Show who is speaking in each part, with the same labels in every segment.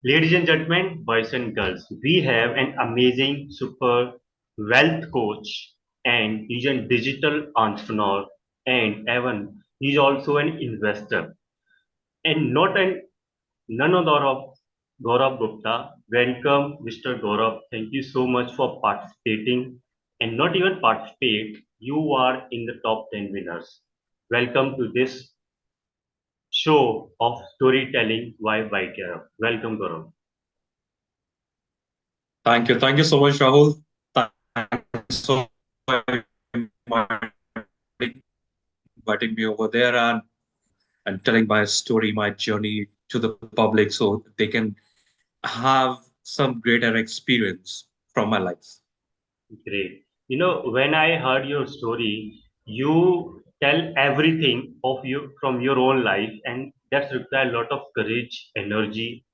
Speaker 1: Ladies and gentlemen, boys and girls, we have an amazing super wealth coach and he's a digital entrepreneur and Evan, he's also an investor and not an none other of Gaurav Gupta. Welcome, Mr. Gaurav. Thank you so much for participating and not even participate. You are in the top 10 winners. Welcome to this show of storytelling by Gaurav. Welcome, Gaurav.
Speaker 2: Thank you. Thank you so much, Rahul. Thanks for inviting me over there and telling my story, my journey to the public so they can have some greater experience from my life.
Speaker 1: Great. When I heard your story, you tell everything of you from your own life, and that's require a lot of courage, energy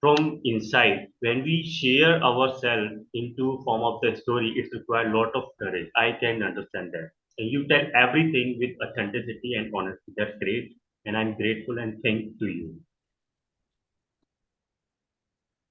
Speaker 1: from inside. When we share ourselves into form of the story, it requires a lot of courage. I can understand that. And you tell everything with authenticity and honesty. That's great. And I'm grateful and thank to you.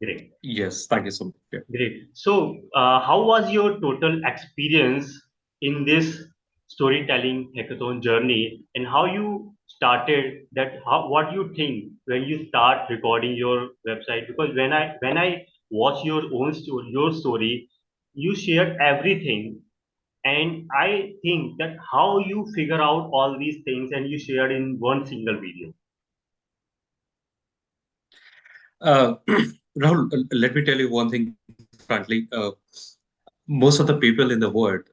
Speaker 1: Great.
Speaker 2: Yes, thank you so much. Yeah.
Speaker 1: Great. So, how was your total experience in this storytelling hackathon journey, and how you started that? How what you think when you start recording your website? Because when I watch your own story, you share everything, and I think that how you figure out all these things and you shared in one single video.
Speaker 2: Uh, Rahul, let me tell you one thing frankly. Most of the people in the world,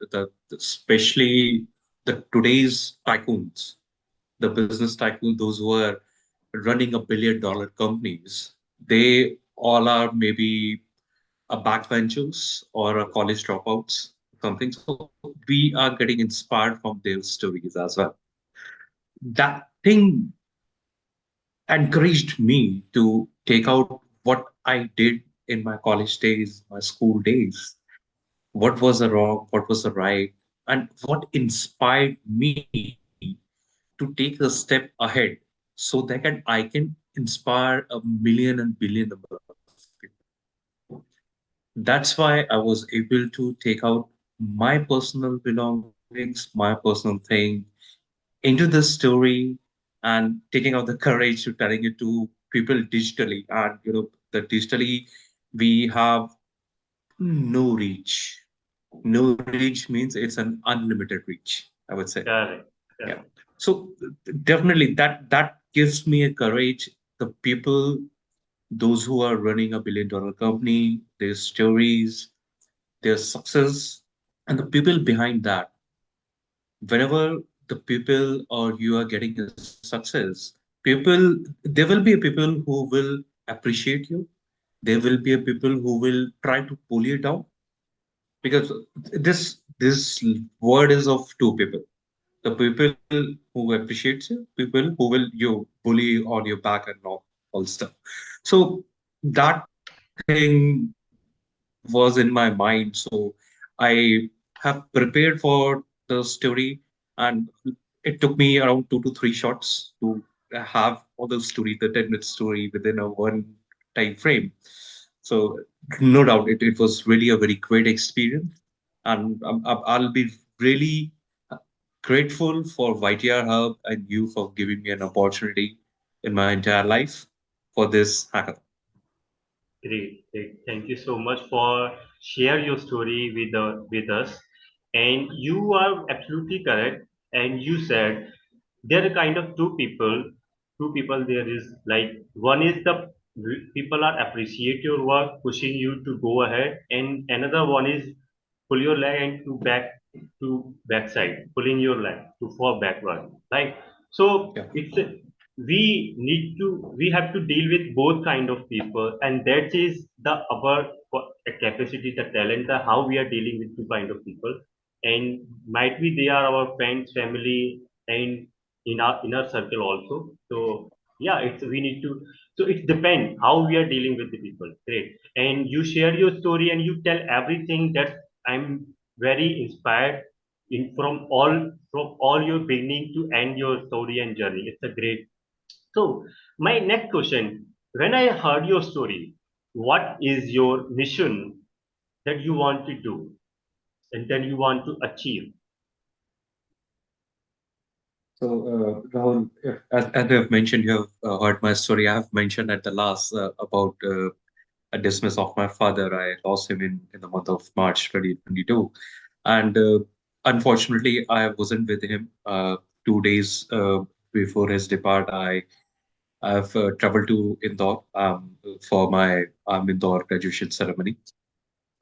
Speaker 2: especially the today's tycoons, the business tycoon, those who are running $1 billion companies, they all are maybe a backbenchers or a college dropouts, something. So we are getting inspired from their stories as well. That thing encouraged me to take out what I did in my college days, my school days. What was the wrong, what was the right, and what inspired me to take a step ahead so I can inspire a million and billion number of people. That's why I was able to take out my personal belongings, my personal thing into this story and taking out the courage to telling it to people digitally. And the digitally we have no reach. No reach means it's an unlimited reach, I would say.
Speaker 1: Correct.
Speaker 2: Yeah.
Speaker 1: Correct.
Speaker 2: So definitely that gives me a courage. The people, those who are running a $1 billion company, their stories, their success, and the people behind that. Whenever the people or you are getting a success, people there will be a people who will appreciate you. There will be a people who will try to pull you down because this word is of two people: the people who appreciates you, people who will you bully on your back and all stuff. So that thing was in my mind. So I have prepared for the story, and it took me around 2 to 3 shots to have all the story, the 10-minute story within a one time frame. So no doubt it was really a very great experience, and I'll be really grateful for YTR Hub and you for giving me an opportunity in my entire life for this hackathon.
Speaker 1: Great, great. Thank you so much for share your story with us. And you are absolutely correct. And you said there are kind of two people. Two people there is like one is the people are appreciate your work, pushing you to go ahead, and another one is pull your leg and to backside, pulling your leg to fall backward. Right. So
Speaker 2: Yeah.
Speaker 1: we have to deal with both kind of people, and that is the our capacity, the talent, the how we are dealing with two kind of people, and might be they are our friends, family, and in our inner circle also. So yeah, it's we need to. So it depends how we are dealing with the people. Great, and you share your story and you tell everything that I'm very inspired in from all your beginning to end your story and journey. It's a great. So my next question. When I heard your story, what is your mission that you want to do and that you want to achieve?
Speaker 2: So, Rahul, as I've mentioned, you have heard my story. I have mentioned at the last about a dismiss of my father. I lost him in the month of March 2022. And unfortunately, I wasn't with him. 2 days before his depart, I've traveled to Indore for my Indore graduation ceremony.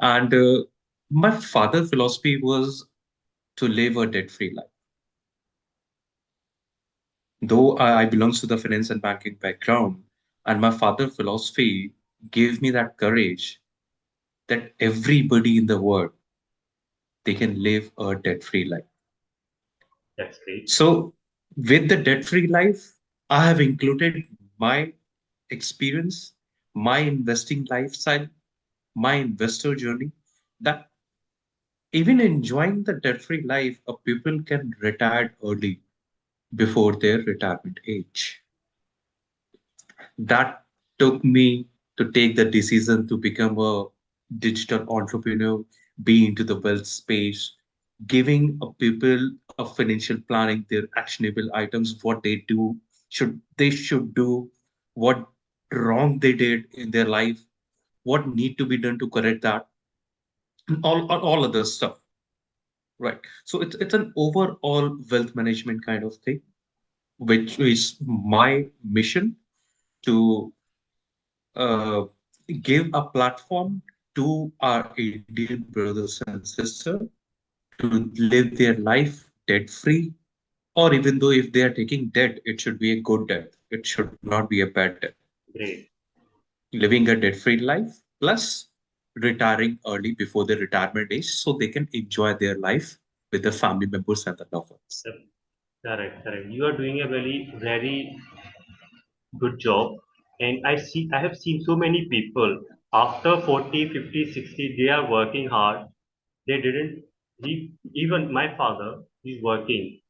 Speaker 2: And my father's philosophy was to live a debt-free life. Though I belongs to the finance and banking background, and my father's philosophy gave me that courage that everybody in the world they can live a debt-free life.
Speaker 1: That's great.
Speaker 2: So, with the debt-free life, I have included my experience, my investing lifestyle, my investor journey. That even enjoying the debt-free life, a people can retire early before their retirement age. That took me to take the decision to become a digital entrepreneur, be into the wealth space, giving a people a financial planning, their actionable items, what they do, should do, what wrong they did in their life, what need to be done to correct that, and all other stuff. Right. So it's an overall wealth management kind of thing, which is my mission to uh, give a platform to our Indian brothers and sisters to live their life debt free, or even though if they are taking debt, it should be a good debt. It should not be a bad debt.
Speaker 1: Great.
Speaker 2: Living a debt free life plus retiring early before their retirement age so they can enjoy their life with their family members and the loved ones.
Speaker 1: Yep. Correct, correct. You are doing a very good job. And I have seen so many people after 40, 50, 60, they are working hard. They didn't, even my father, he's working.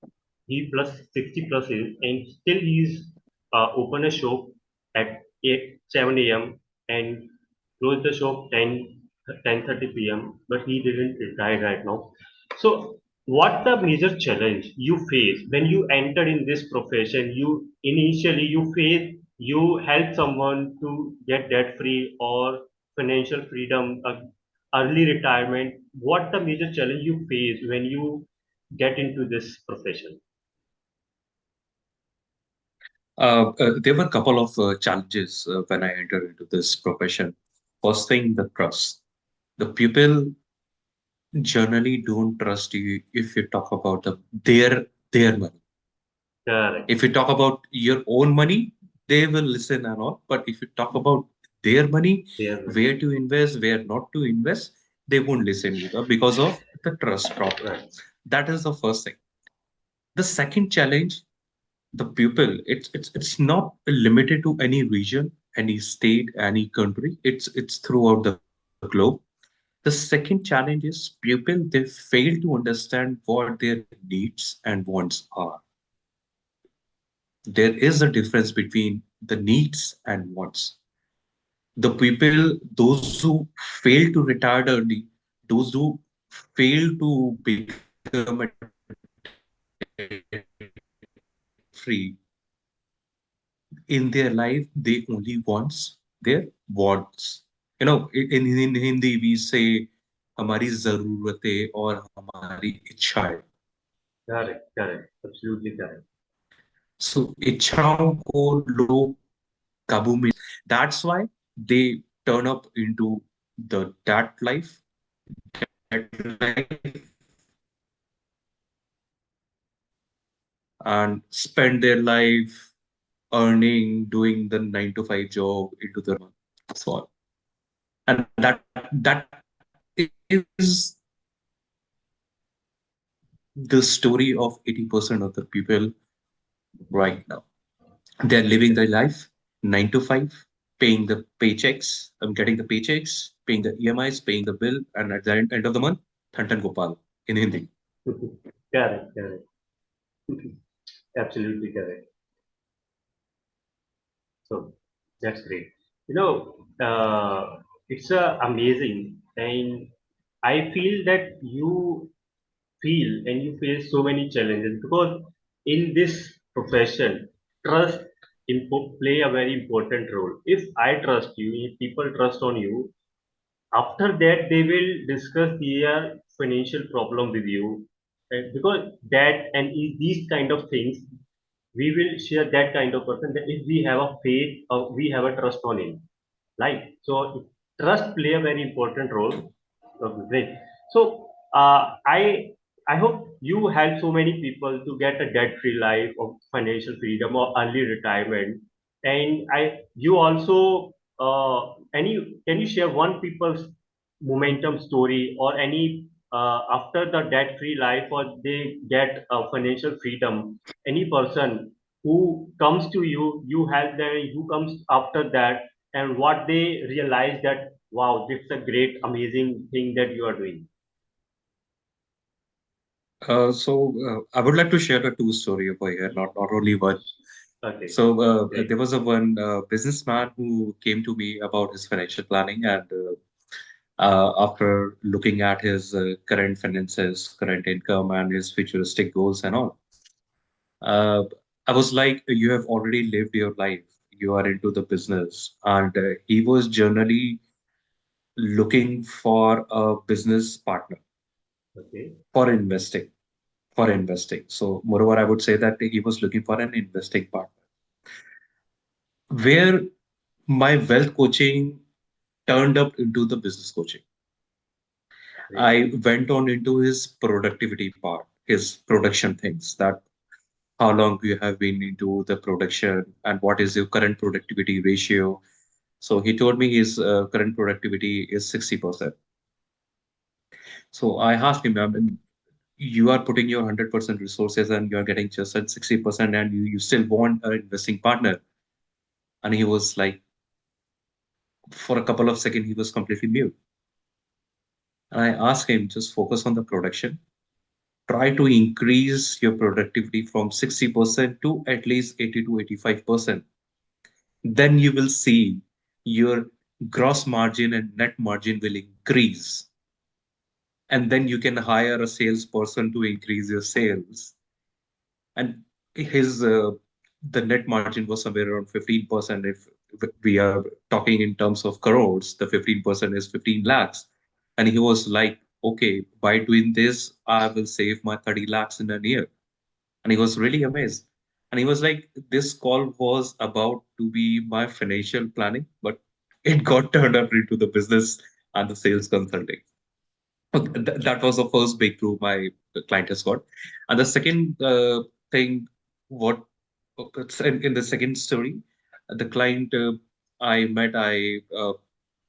Speaker 1: He plus 60 plus is, and still he's open a shop at 8, 7 a.m. and close the shop 10:30 p.m. But he didn't retire right now. So, what the major challenge you face when you enter in this profession? You initially you help someone to get debt free or financial freedom, early retirement. What the major challenge you face when you get into this profession?
Speaker 2: There were a couple of challenges when I entered into this profession. First thing, the trust. The people generally don't trust you if you talk about their money.
Speaker 1: Correct.
Speaker 2: If you talk about your own money, they will listen and all. But if you talk about their money,
Speaker 1: Fair money.
Speaker 2: where to invest, where not to invest, they won't listen you because of the trust problem.
Speaker 1: Right.
Speaker 2: That is the first thing. The second challenge, the people, it's not limited to any region, any state, any country. It's throughout the globe. The second challenge is people they fail to understand what their needs and wants are. There is a difference between the needs and wants. The people, those who fail to retire early, those who fail to become a debt free, in their life, they only wants their wants. In Hindi, we say, हमारी जरूरतें और हमारी इच्छाएं.
Speaker 1: Correct. Correct. Absolutely correct.
Speaker 2: So इच्छाओं को लोग काबू में. That's why they turn up into the that life, that life, and spend their life earning, doing the 9 to 5 job into the so on. And that is the story of 80% of the people right now. They're living their life 9 to 5, paying the paychecks, getting the paychecks, paying the EMIs, paying the bill, and at the end of the month, Thantan Gopal in Hindi.
Speaker 1: Correct. Correct. Absolutely correct. So. That's great. You know, it's amazing, and I feel that you feel and you face so many challenges because in this profession, trust play a very important role. If I trust you, if people trust on you, after that they will discuss their financial problem with you, and because that and these kind of things we will share that kind of person that if we have a faith or we have a trust on him, right? So trust play a very important role. Okay, great. So I hope you help so many people to get a debt free life of financial freedom or early retirement. And I you also any can you share one people's momentum story or any after the debt free life or they get financial freedom, any person who comes to you, you help them, who comes after that, and what they realize that wow, this is a great amazing thing that you are doing.
Speaker 2: I would like to share a two story over here, not only one.
Speaker 1: Okay,
Speaker 2: There
Speaker 1: great.
Speaker 2: was a one businessman who came to me about his financial planning, and after looking at his current finances, current income, and his futuristic goals and all, uh, I was like, "You have already lived your life. You are into the business," and he was generally looking for a business partner
Speaker 1: Okay,
Speaker 2: for investing. For investing. So, moreover, I would say that he was looking for an investing partner where my wealth coaching turned up into the business coaching.
Speaker 1: great.
Speaker 2: I went on into his productivity part, his production things, that how long you have been into the production and what is your current productivity ratio. So he told me his current productivity is 60%. So I asked him, I mean, you are putting your 100% resources and you're getting just at 60% and you still want an investing partner. And he was like, for a couple of seconds, he was completely mute. And I asked him, just focus on the production. Try to increase your productivity from 60% to at least 80 to 85%. Then you will see your gross margin and net margin will increase. And then you can hire a salesperson to increase your sales. And his the net margin was somewhere around 15%. If we are talking in terms of crores, the 15% is 15 lakhs. And he was like, okay, by doing this, I will save my 30 lakhs in a year. And he was really amazed. And he was like, this call was about to be my financial planning, but it got turned up into the business and the sales consulting. Okay, that was the first breakthrough my client has got. And the second thing, what it's in the second story, the client I met, I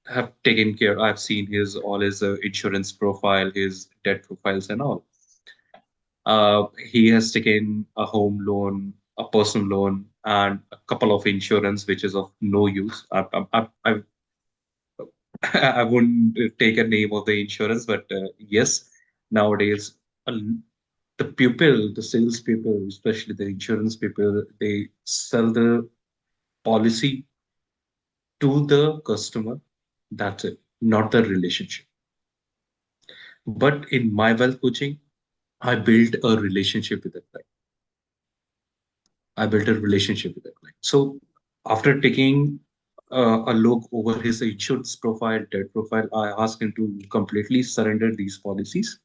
Speaker 2: have taken care. I've seen his all his insurance profile, his debt profiles, and all. He has taken a home loan, a personal loan, and a couple of insurance, which is of no use. I wouldn't take a name of the insurance, but yes, nowadays a the people, the sales people, especially the insurance people, they sell the policy to the customer. That's it, not the relationship. But in my wealth coaching, I built a relationship with the client. I built a relationship with the client. So after taking a look over his insurance profile, debt profile, I asked him to completely surrender these policies.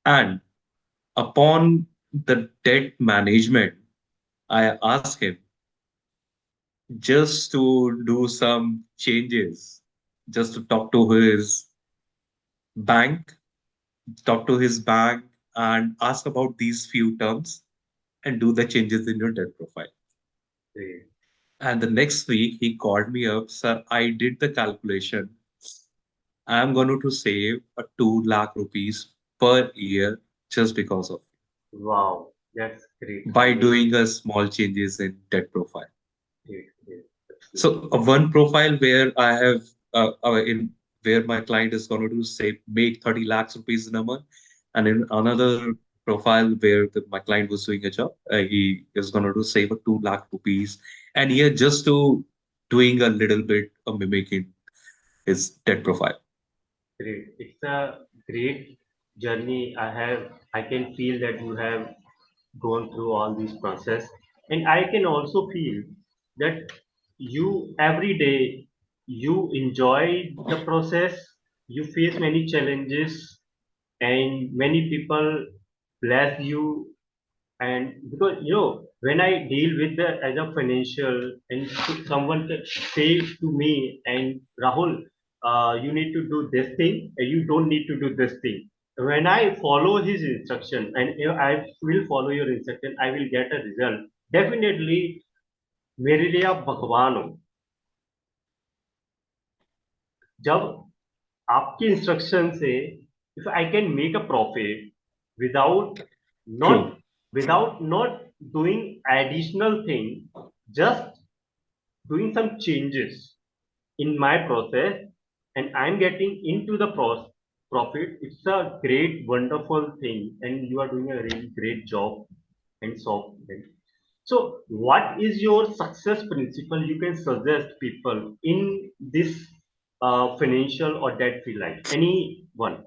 Speaker 2: And upon the debt management, I asked him just to do some changes, just to bank, talk to his bank and ask about these few terms and do the changes in your debt profile.
Speaker 1: Great.
Speaker 2: And the next week he called me up, sir, I did the calculation. I'm going to save a 2 lakh rupees per year just because of
Speaker 1: Wow, that's great.
Speaker 2: by
Speaker 1: Amazing.
Speaker 2: doing a small changes in debt profile.
Speaker 1: Great, great. That's good.
Speaker 2: So one profile where I have in where my client is going to say make 30 lakhs rupees in a month, and in another profile where my client was doing a job, he is going to save a 2 lakh rupees, and here just to doing a little bit of mimicking his dead profile.
Speaker 1: Great. It's a great journey. I can feel that you have gone through all this process. And I can also feel that you every day you enjoy the process, you face many challenges, and many people bless you. And because when I deal with the as a financial and someone can say to me, and Rahul, you need to do this thing and you don't need to do this thing, when I follow his instruction and I will follow your instruction, I will get a result definitely. मेरे लिए आप भगवान हो जब आपके instruction से if I can make a profit without not
Speaker 2: True.
Speaker 1: not doing additional thing, just doing some changes in my process, and I'm getting into the profit, it's a great wonderful thing, and you are doing a really great job and software. So what is your success principle you can suggest people in this financial or debt free life, anyone?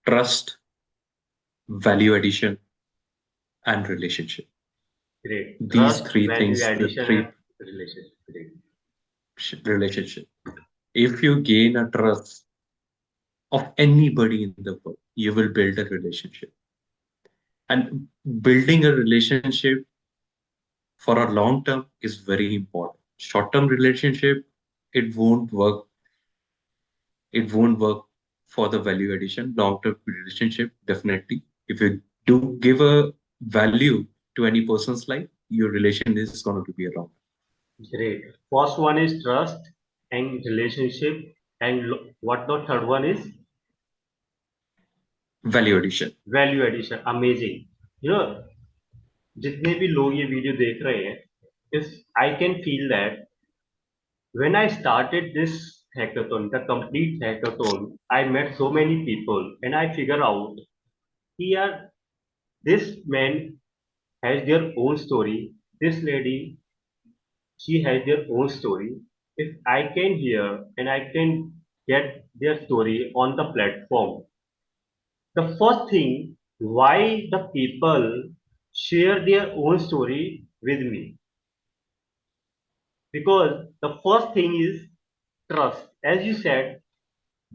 Speaker 2: Trust, value addition, and relationship.
Speaker 1: Great.
Speaker 2: These
Speaker 1: Trust,
Speaker 2: three
Speaker 1: value
Speaker 2: things, the
Speaker 1: addition, and
Speaker 2: three
Speaker 1: relationship. Great.
Speaker 2: relationship. If you gain a trust of anybody in the world, you will build a relationship. And building a relationship for a long term is very important. Short term relationship, it won't work. It won't work for the value addition. Long term relationship, definitely. If you do give a value to any person's life, your relation is going to be a long
Speaker 1: Great. First one is trust and relationship, and what the third one is?
Speaker 2: value addition.
Speaker 1: Value addition. Amazing. जितने भी लोग ये video देख रहे हैं, इस I can feel that when I started this hackathon, the complete hackathon, I met so many people and I figure out here this man has their own story, this lady, she has their own story. If I can hear and I can get their story on the platform, the first thing why the people share their own story with me, because the first thing is trust. As you said,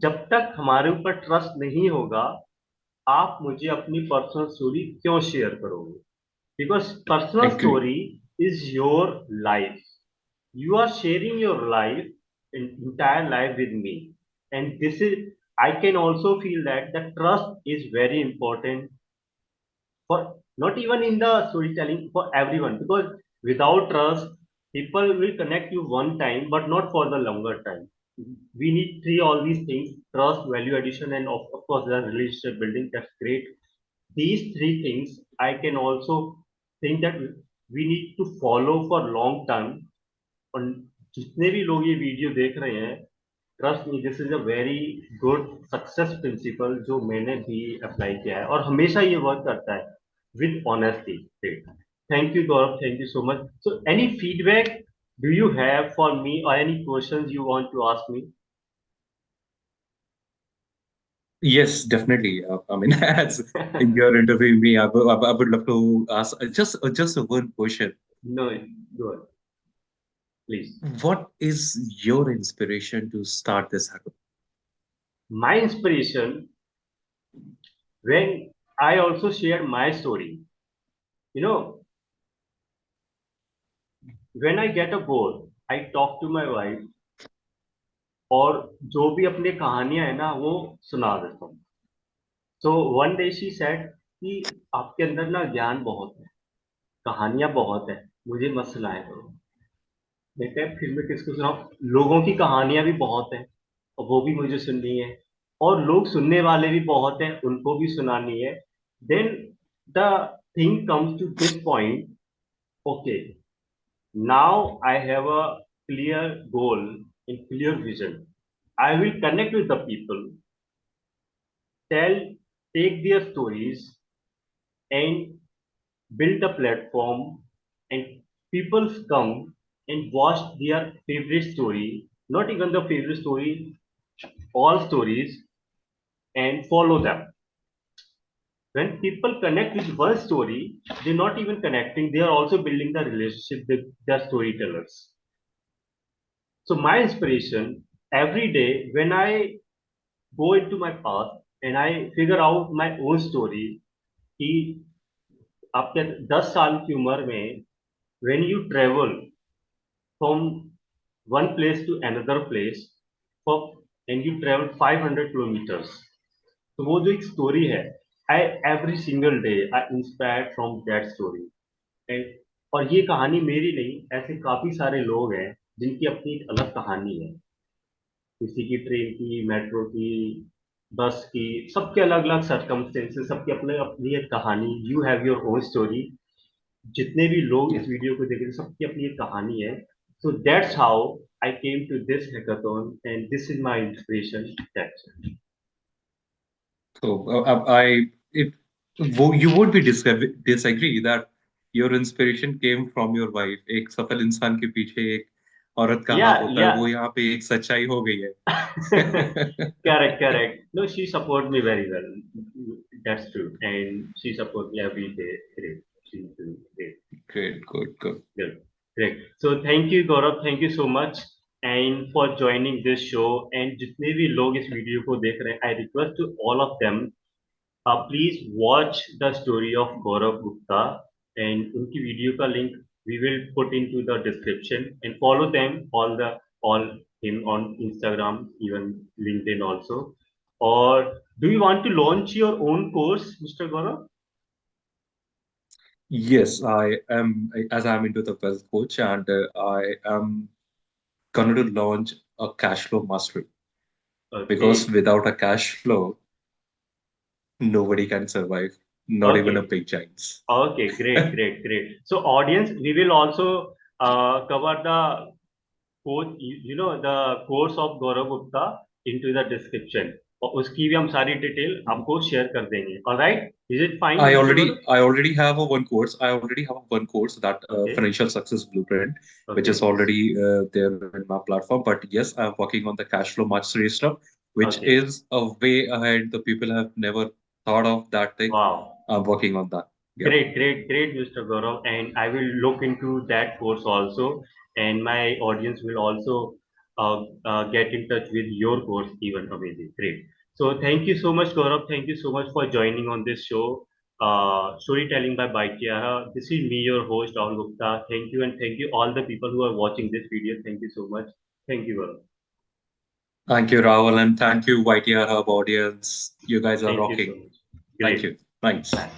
Speaker 1: जब तक हमारे ऊपर trust नहीं होगा, आप मुझे अपनी personal story क्यों शेयर करोगे? Because personal
Speaker 2: Agree.
Speaker 1: Story is your life. You are sharing your life, entire life with me, and this is, I can also feel that the trust is very important for not even in the storytelling, for everyone, because without trust people will connect you one time but not for the longer time. We need three all these things: trust, value addition, and of course the relationship building. That's great. These three things I can also think that we need to follow for long term. और जितने भी लोग ये video देख रहे हैं, trust me, this is a very good success principle जो मैंने भी अप्लाई किया है और हमेशा ये वर्क करता है with honesty. Thank you Gaurav, thank you so much. So any feedback do you have for me or any questions you want to ask me?
Speaker 2: Yes, definitely. I mean, as you're interviewing me, I would love to ask just a one question.
Speaker 1: No, go ahead, please.
Speaker 2: What is your inspiration to start this hackathon?
Speaker 1: My inspiration, when I also share my story, you know, when I get a goal, I talk to my wife और जो भी अपनी कहानियां है ना वो सुना देता हूँ. So one day she said कि आपके अंदर ना ज्ञान बहुत है, कहानियां बहुत है, मुझे मत सुनाया करो. देखते हैं फिर मैं किसको सुनाऊं, लोगों की कहानियां भी बहुत है और वो भी मुझे सुननी है, और लोग सुनने वाले भी बहुत हैं, उनको भी सुनानी है. Then the thing comes to this point. Okay, now I have a clear goal and clear vision. I will connect with the people, tell, take their stories, and build a platform, and people come and watch their favorite story, not even the favorite story, all stories, and follow them. When people connect with one story, they're not even connecting, they are also building the relationship with their storytellers. So my inspiration every day when I go into my path and I figure out my own story कि आपके 10 साल की उम्र में when you travel from one place to another place for and you travel 500 kilometers, तो वो जो एक स्टोरी है, I every single day I inspired from that story. And और ये कहानी मेरी नहीं, ऐसे काफी सारे लोग हैं जिनकी अपनी एक अलग कहानी है, किसी की ट्रेन की, मेट्रो की, बस की, सबके अलग अलग सर्कमस्टेंसेस, सबकी अपने अपनी एक कहानी, you have your own story. जितने भी लोग
Speaker 2: Yeah.
Speaker 1: इस वीडियो को देख रहे हैं सबकी अपनी एक कहानी है। So that's how I came to this hackathon and this is my inspiration. That's
Speaker 2: So if you would be disagree that your inspiration came from your wife. एक सफल इंसान के पीछे एक औरत का
Speaker 1: या
Speaker 2: हाथ होता है,
Speaker 1: या
Speaker 2: वो यहाँ पे एक सच्चाई हो गई है.
Speaker 1: correct, correct. No, she support me very well. That's true, and she support me every day. Great, she's doing great.
Speaker 2: Great, good, good.
Speaker 1: Good, great. So thank you, Gaurav. Thank you so much, and for joining this show. And जितने भी लोग इस video को देख रहे हैं, I request to all of them, please watch the story of Gaurav Gupta, and उनकी video का link we will put into the description, and follow them all him on Instagram, even LinkedIn also. Or do you want to launch your own course, Mr. Gaurav?
Speaker 2: Yes, I am, as I'm into the wealth coach, and I am going to launch a cash flow mastery because
Speaker 1: Okay,
Speaker 2: without a cash flow, nobody can survive, not even a
Speaker 1: okay.
Speaker 2: big giants.
Speaker 1: Okay, great, great, great. So, audience, we will also cover the the course of Gaurav Gupta into the description. और उसकी भी हम सारी detail आपको share कर देंगे। Alright? Is it fine, Mr. Gaurav?
Speaker 2: I already have a one course. I already have a one course that
Speaker 1: Okay,
Speaker 2: financial success blueprint, which is
Speaker 1: okay,
Speaker 2: already there in my platform. But yes, I'm working on the cash flow mastery stuff, which
Speaker 1: okay.
Speaker 2: is a way ahead. The people have never thought of that thing.
Speaker 1: Wow.
Speaker 2: I'm working on that. Yeah.
Speaker 1: Great, great, great, Mr. Gaurav. And I will look into that course also. And my audience will also get in touch with your course, even amazing. Great. So thank you so much, Gaurav. Thank you so much for joining on this show, Storytelling by Baikiara. This is me, your host, Rahul Gupta. Thank you, and thank you all the people who are watching this video. Thank you so much. Thank you, Gaurav.
Speaker 2: Thank you, Rahul, and thank you, YTR Hub audience. You guys are
Speaker 1: Thank you so
Speaker 2: rocking.
Speaker 1: much.
Speaker 2: Thank
Speaker 1: Great.
Speaker 2: you. Thanks.
Speaker 1: Bye.